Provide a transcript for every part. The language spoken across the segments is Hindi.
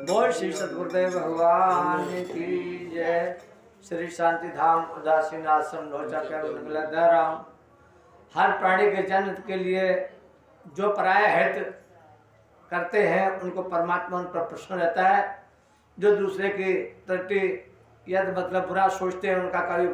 बोल श्री सतगुरुदेव भगवान की जय। श्री शांति धाम उदासीन आश्रम लोचा राम। हर प्राणी के जन्म के लिए जो पराया हित करते हैं उनको परमात्मा उन पर प्रसन्न रहता है। जो दूसरे की प्रति यद मतलब बुरा सोचते हैं उनका कभी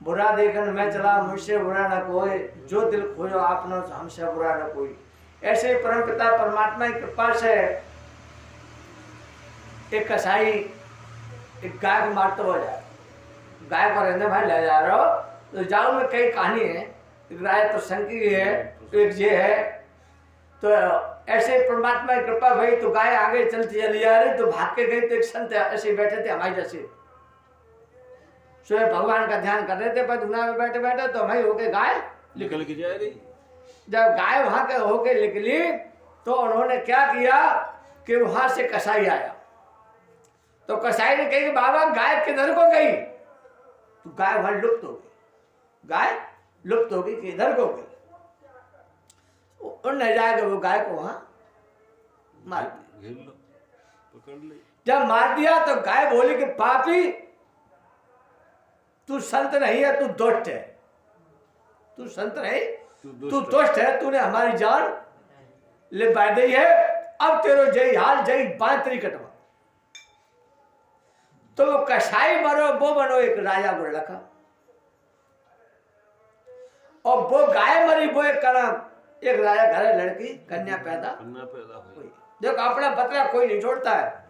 बुरा देखन मैं चला मुझसे बुरा न कोई, जो दिल खोजो आपने हमसे बुरा न कोई। ऐसे ही परम पिता परमात्मा की कृपा से एक कसाई एक गाय को मारते हो जाए, गाय को रहने भाई ले जा रहे हो तो जाओ में कई कहानी है। एक राय तो शंकी है, एक ये है। तो ऐसे परमात्मा की कृपा भाई तो गाय आगे चलती चली जा रही, तो भाग के गई तो एक संत ऐसे बैठे थे हमारे जैसे, स्वयं भगवान का ध्यान कर रहे थे, पर धुना में बैठे बैठे तो हमारी होके गाय निकल के जा रही। जब गाय वहां के होके निकली तो उन्होंने क्या किया कि वहां से कसाई आया। तो कसाई ने कही बाबा गाय किधर को गई? तो गाय वहां लुप्त हो गई, गाय लुप्त हो गई, किधर को गई? उन्होंने जाकर वो गाय को वहां मार दिया, पकड़ ले। जब मार दिया तो गाय बोली कि पापी तू संत नहीं है, तू दुष्ट है, तू संत नहीं, तू दुष्ट है, तूने हमारी जान ले दी है, अब तेरो जय हाल जय बातरी कटवा। तो वो कसाई मरो वो बनो एक राजा को लखा, और वो गाय मरी वो एक एक राजा घर लड़की कन्या पैदा हुई। देखो अपना बतला कोई नहीं छोड़ता है।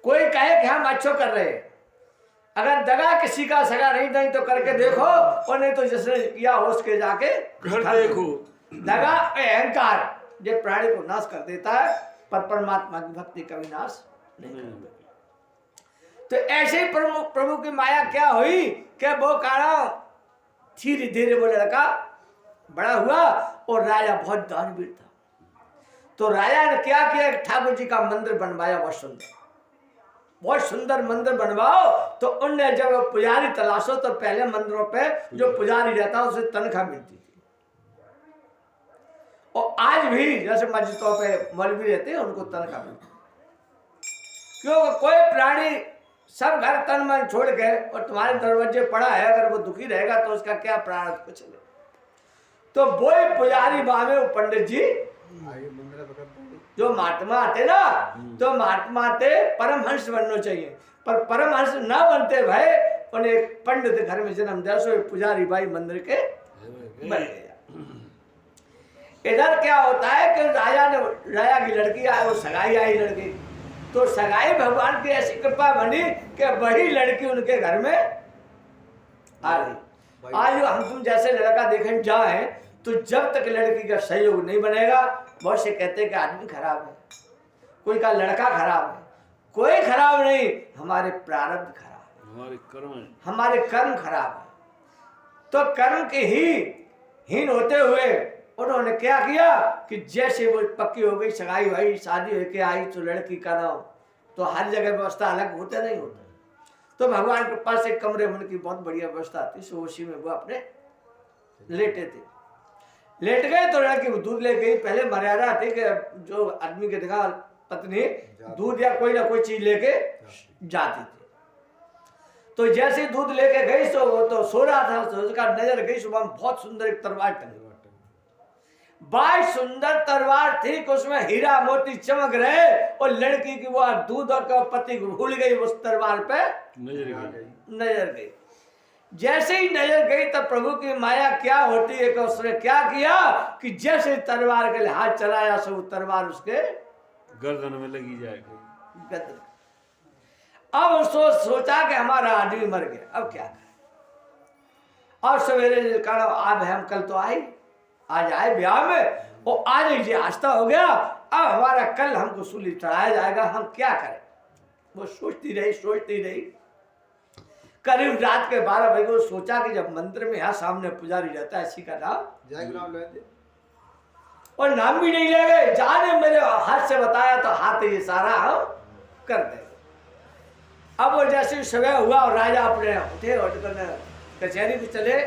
कोई कहे कि हम अच्छो कर रहे हैं, अगर दगा किसी का सगा नहीं तो करके देखो, और नहीं तो जिसने किया हो उसके जाके घर देखो। दगा अहंकार जो प्राणी को नाश कर देता है, पर परमात्मा की भक्ति कभी नाश नहीं करता। तो ऐसे ही प्रभु की माया क्या हुई कि वो काड़ा धीरे धीरे वो लड़का बड़ा हुआ और राजा बहुत दानवीर था। तो राजा ने क्या किया, ठाकुर जी का मंदिर बनवाया, बहुत सुंदर मंदिर बनवाओ। तो उनने जब पुजारी तलाशो तो पहले मंदिरों पे जो पुजारी रहता उसे तनख्वाह मिलती थी, और आज भी जैसे मस्जिदों पे मौलवी रहते हैं उनको तनख्वाह मिलती। क्योंकि कोई प्राणी सब घर तन मन छोड़ के और तुम्हारे दरवाजे पड़ा है, अगर वो दुखी रहेगा तो उसका क्या प्रारब्ध कुछ नहीं। तो वो पुजारी बामे वो पंडित जी जो महात्मा आते ना, तो महात्मा आते परमहंस बनना चाहिए, पर परमहंस ना बनते भाई उन्हें पंडित घर में जन्म दिया, सो पुजारी भाई मंदिर के बन गया। इधर क्या होता है कि राजा की लड़की आई, वो सगाई आई लड़की, तो सगाई भगवान की ऐसी कृपा बनी कि वही लड़की उनके घर में आ गई। आज हम तुम जैसे लड़का देखें जाए तो जब तक लड़की का सहयोग नहीं बनेगा, बहुत से कहते हैं कि आदमी खराब है, कोई का लड़का खराब है, कोई खराब नहीं, हमारे प्रारब्ध खराब है, हमारे कर्म खराब है। तो कर्म के ही हीन होते हुए उन्होंने क्या किया कि जैसे वो पक्की हो गई, सगाई हुई, शादी होके आई, तो लड़की का नाम तो हर जगह व्यवस्था अलग होते नहीं होता। तो भगवान के पास एक कमरे में उनकी बहुत बढ़िया व्यवस्था थी, सो उसी में वो अपने लेटे थे। लेट गए तो लड़की को दूध ले गई। पहले मर्यादा थी कि जो आदमी के देखा पत्नी दूध या कोई ना कोई चीज लेके जाती थी। तो जैसे दूध लेके गई तो वो तो सो रहा था, तो उसका नजर गई सुबह में बहुत सुंदर एक तलवार टंगी, बड़ी सुंदर तलवार थी कि उसमें हीरा मोती चमक रहे, और लड़की की वो दूध और पति को भूल गई, उस तलवार पे नजर गई। जैसे ही नजर गई तब प्रभु की माया क्या होती है कि उसने क्या किया कि जैसे तलवार के लिए हाथ चलाया, सब तलवार उसके गर्दन में लगी जाएगी। गर्दन। अब उसको सोचा कि हमारा आदमी मर गया, अब क्या करें। और सवेरे कहा आज हम कल तो आज आए ब्याह में, और आज ये आस्था हो गया, अब हमारा कल हमको सूली चढ़ाया जाएगा, हम क्या करें। वो सोचती रही। करीब रात के 12 बजे को सोचा कि जब मंदिर में यहाँ सामने पुजारी रहता है, इसी का नाम और नाम भी नहीं ले गए, जाने मेरे हाथ से बताया तो हाथ ये सारा हम कर देंगे। अब वो जैसे सुबह हुआ और राजा अपने उठे और कचहरी पे चले।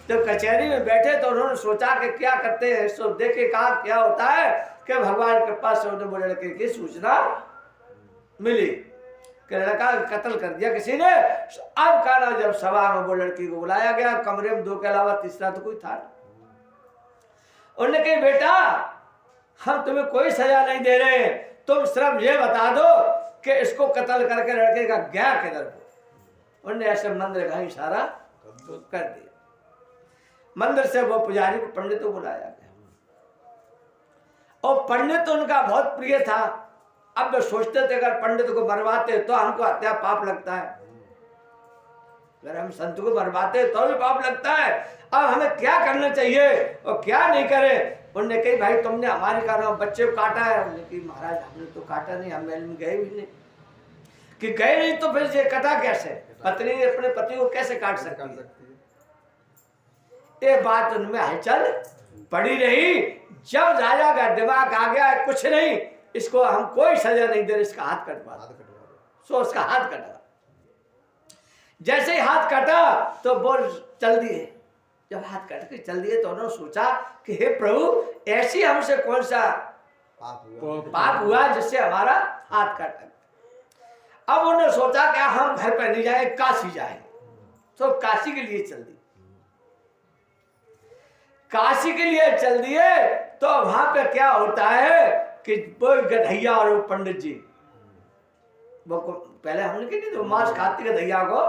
जब कचहरी में बैठे तो उन्होंने सोचा कि क्या करते हैं, सो देखे कहा क्या होता है कि भगवान के पास से उन्हें वो लड़के की सूचना मिली कि लड़का कत्ल कर दिया किसी ने। अब कहना जब सभा में वो लड़की को बुलाया गया, कमरे में 2 के अलावा तीसरा तो कोई था। उन्होंने कही बेटा हम तुम्हें कोई सजा नहीं दे रहे, तुम सिर्फ ये बता दो कि इसको कत्ल करके लड़के का गया किधर को। उन्होंने ऐसे मंदिर का इशारा कर दिया। मंदिर से वो पुजारी को पंडित को बुलाया गया और पंडित उनका बहुत प्रिय था। अब वे सोचते थे अगर पंडित को मरवाते तो हमको हत्या पाप लगता है, अगर हम संत को मरवाते तो भी पाप लगता है। अब हमें क्या करना चाहिए और क्या नहीं करे। उन्होंने कही भाई तुमने हमारे कारण बच्चे को काटा है। उन्होंने कही महाराज हमने तो काटा नहीं, हम महल में गए भी नहीं। कि गए नहीं तो फिर ये कटा कैसे? पत्नी अपने पति को कैसे काट सकती है? ये बात उनमें हलचल पड़ी रही। जब राजा का दिमाग आ गया कुछ नहीं, इसको हम कोई सजा नहीं दे रहे, इसका हाथ कटवा दो। सो उसका हाथ कटा। जैसे ही हाथ कटा तो वो चल दिए। जब हाथ कट के चल दिए तो उन्होंने सोचा कि हे प्रभु ऐसी हमसे कौन सा पाप हुआ जिससे हमारा हाथ कटा। अब उन्होंने सोचा कि हम घर पर नहीं जाए, काशी जाए। तो काशी के लिए चल दिए। काशी के लिए चल दिए तो वहां पे क्या होता है कि वो गधैया और वो पंडित जी वो पहले हमने कही तो मांस खाती गधैया को।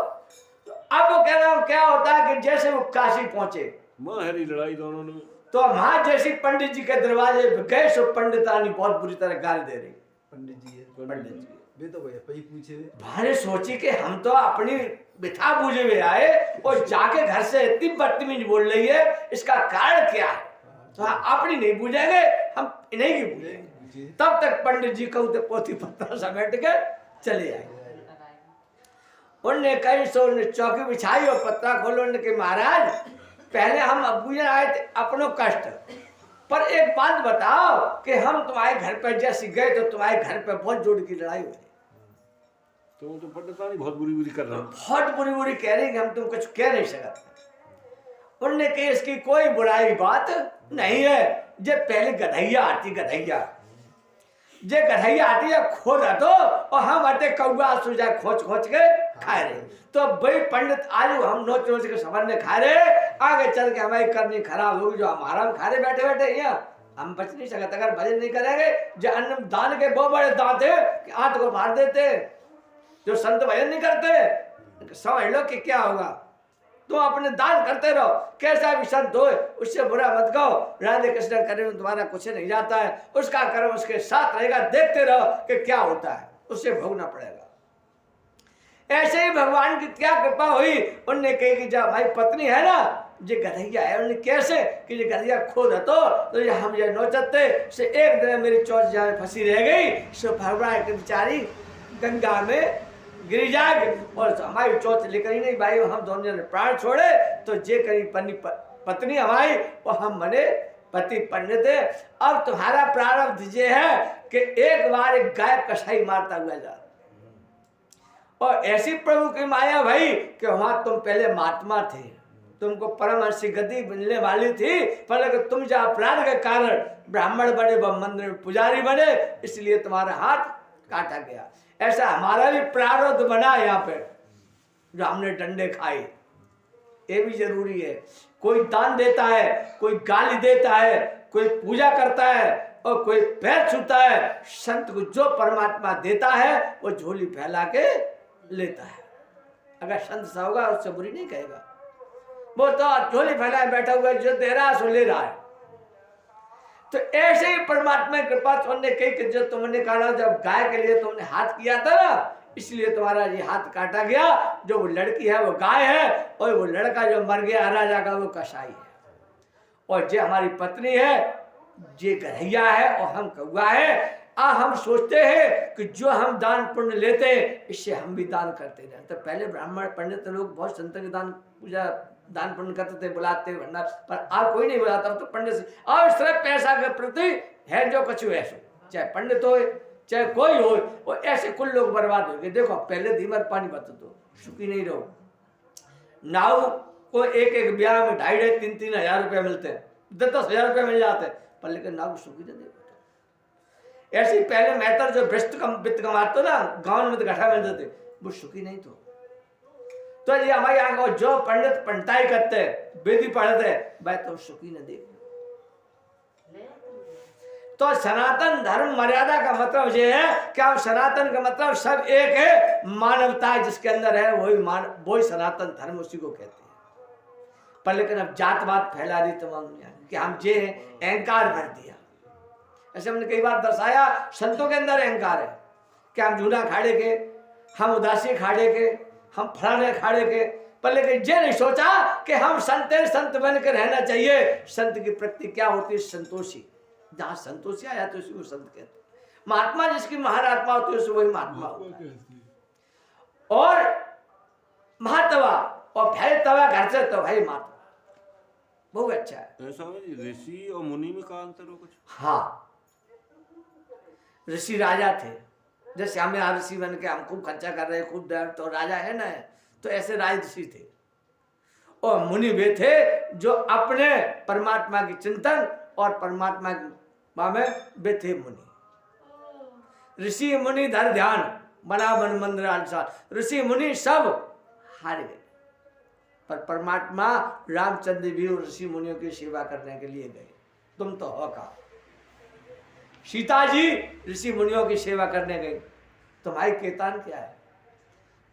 तो अब वो कह रहा हूं क्या होता है कि जैसे वो काशी पहुंचे हरी लड़ाई दोनों ने। तो वहां जैसे पंडित जी के दरवाजे पे गए सो पंडितानी बहुत बुरी तरह गाली दे रही। पंडित जी वे तो भाई पूछे भारे सोची कि हम तो अपनी बिठा बूझे हुए आए और जाके घर से इतनी बदतमीज बोल रही है, इसका कारण क्या है? तो अपनी नहीं पूछेंगे, हम इन्हीं की पूछेंगे। तब तक पंडित जी कहते पोथी पत्रा समेट के चले आए। उनने कहीं सो चौकी बिछाई और पत्रा खोलो। उन्होंने कहा महाराज पहले हम अबू आए थे अपनों कष्ट, पर एक बात बताओ कि हम तुम्हारे घर पर जैसे गए तो तुम्हारे घर पर बहुत जोड़ की लड़ाई हुई। तो पंडितानी बहुत बुरी कर रहा है, बहुत बुरी कह रही कि हम तुम कुछ कह नहीं सकते। उनने कही इसकी कोई बुराई बात नहीं है। जे पहले गधैया आती जे गधैया आती है खोद दो और हम आते कौआ सुजा खोच के खा रहे। तो भाई पंडित आज हम नोच नोच के समझने खा रहे, आगे चल के हमारी करनी खराब होगी। जो हमारा हम खा रहे बैठे बैठे यहाँ हम बच नहीं सकते अगर भजन नहीं करेंगे। जो अन्न दान के बहुत बड़े दांत है कि आंत को मार देते। जो संत भजन नहीं करते समझ लो कि क्या होगा। तुम अपने दान करते रहो, कैसा भी संत हो उससे बुरा मत कहो। राधे कृष्ण करे में तुम्हारा कुछ नहीं जाता है, उसका कर्म उसके साथ रहेगा। देखते रहो कि क्या होता है, उससे भोगना पड़ेगा। ऐसे ही भगवान की क्या कृपा हुई। उनने कही कि जब हमारी पत्नी है ना जो गधैया है, उन्हें कैसे कि जो गधैया खोद तो ये हम ये नोचते से एक दिन मेरी चोट जहाँ फंसी रह गई। सो भगवान की बेचारी गंगा में गिरी जाएगी और हमारी चोट लेकर ही नहीं भाई हम दोनों ने प्राण छोड़े। तो जे करी पत्नी हमारी वो हम बने पति पंडित है। अब तुम्हारा प्रारब्ध ये है कि एक बार एक गाय कसाई मारता हुआ जा। और ऐसी प्रभु की माया भाई कि वहां तुम पहले महात्मा थे, तुमको परमहंसी गति मिलने वाली थी, पर अगर तुम जो अपराध के कारण ब्राह्मण बने व मंदिर में पुजारी बने इसलिए तुम्हारा हाथ काटा गया। ऐसा हमारा भी प्रारब्ध बना यहाँ पे जो हमने डंडे खाए। ये भी जरूरी है। कोई दान देता है, कोई गाली देता है, कोई पूजा करता है और कोई पैर छूता है। संत को जो परमात्मा देता है वो झोली फैला के लेता है। अगर संत सा होगा उससे बुरी नहीं कहेगा। वो तो झोली फैलाए बैठा हुआ है, जो दे रहा है सो ले रहा है। तो ऐसे ही परमात्मा की कृपा तुमने कही कि जो तुमने कहा जब गाय के लिए तुमने हाथ किया था ना इसलिए तुम्हारा ये हाथ काटा गया। जो वो लड़की है वो गाय है और वो लड़का जो मर गया राजा का वो कसाई है। और जो हमारी पत्नी है ये गधैया है और हम कौआ है। हम सोचते हैं कि जो हम दान पुण्य लेते हैं इससे हम भी दान करते रहे। तो पहले ब्राह्मण पंडित लोग बहुत संतों के दान पूजा दान पुण्य करते थे, बुलाते भंडार, पर आप कोई नहीं बुलाता। तो पंडित से और सिर्फ पैसा के प्रति है जो कुछ है सो, चाहे पंडित हो चाहे कोई हो, वो ऐसे कुल लोग बर्बाद हो गए। देखो पहले धीमर पानी बता दो सुखी नहीं रहो। नाव को एक ब्याह में 2,500-3,000 रुपया मिलते हैं, 10,000 रुपया मिल जाते हैं, पर लेकिन नाव सुखी नहीं। ऐसे ही पहले मेहतर जो भ्रष्ट वित्त कमाते ना गांव में तो घटा मिलते थे, वो सुखी नहीं तो ये हमारे यहाँ को जो पंडित पंडिताई करते वेदी पढ़ते वह तो सुखी न देख। तो सनातन धर्म मर्यादा का मतलब ये है कि हम सनातन का मतलब सब एक है, मानवता जिसके अंदर है वही सनातन धर्म, उसी को कहते हैं। पर लेकिन अब जातवाद फैला दी तमाम दुनिया कि हम जे अहंकार भर दिया। ऐसे हमने कई बार दर्शाया संतों के अंदर अहंकार है कि हम जूना खाड़े के, हम उदासी खाड़े के, हम फलाने खाड़े के, पर लेकिन ये नहीं सोचा कि हम संत बनकर रहना चाहिए। संत की प्रकृति क्या होती है? संतोषी। जहाँ संतोषी आया तो उसी को संत कहते हैं। महात्मा जिसकी महान आत्मा होती है उसे वही महात्मा होता है। और महात्मा और भय तवा घर से तो भाई महात्मा बहुत अच्छा है। ऐसा है ऋषि और मुनि में का अंतर हो कुछ? हाँ, ऋषि राजा थे, जैसे हमें ऋषि बन के हम खूब खर्चा कर रहे खूब डर, तो राजा है ना, तो ऐसे राज ऋषि थे। और मुनि वे थे जो अपने परमात्मा की चिंतन और परमात्मा की में वे थे मुनि। ऋषि मुनि धर ध्यान बना मन मंदिर आलसा, ऋषि मुनि सब हार गए, पर परमात्मा रामचंद्र भी ऋषि मुनियों की सेवा करने के लिए गए। तुम तो हो का सीता जी ऋषि मुनियों की सेवा करने गई, तुम्हारी केतान क्या है?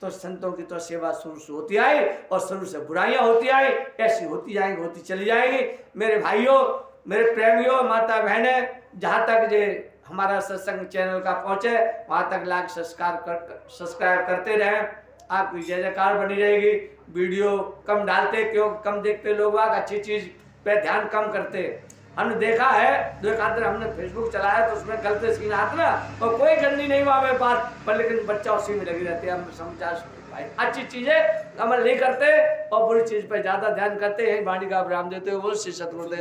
तो संतों की तो सेवा शुरू से होती आई और शुरू से बुराइयां होती आई, ऐसी होती जाएंगी, होती चली जाएंगी। मेरे भाइयों, मेरे प्रेमियों, माता बहने, जहाँ तक जे हमारा सत्संग चैनल का पहुँचे वहाँ तक लाइक सब्सक्राइब करते रहें। आपकी जय जयकार बनी रहेगी। वीडियो कम डालते क्यों? कम देखते लोग, अच्छी चीज़ पे ध्यान कम करते। हमने देखा है, दो एक आध हमने फेसबुक चलाया तो उसमें गलत सीन आते ना, और कोई गंदी नहीं हुआ मेरे पास, पर लेकिन बच्चा उसी में लगी रहती है। हम समझा भाई अच्छी चीज़ें अमल नहीं करते और बुरी चीज़ पे ज़्यादा ध्यान करते हैं। वाणी का विराम देते हुए बोल श्री सतगुरुदेव।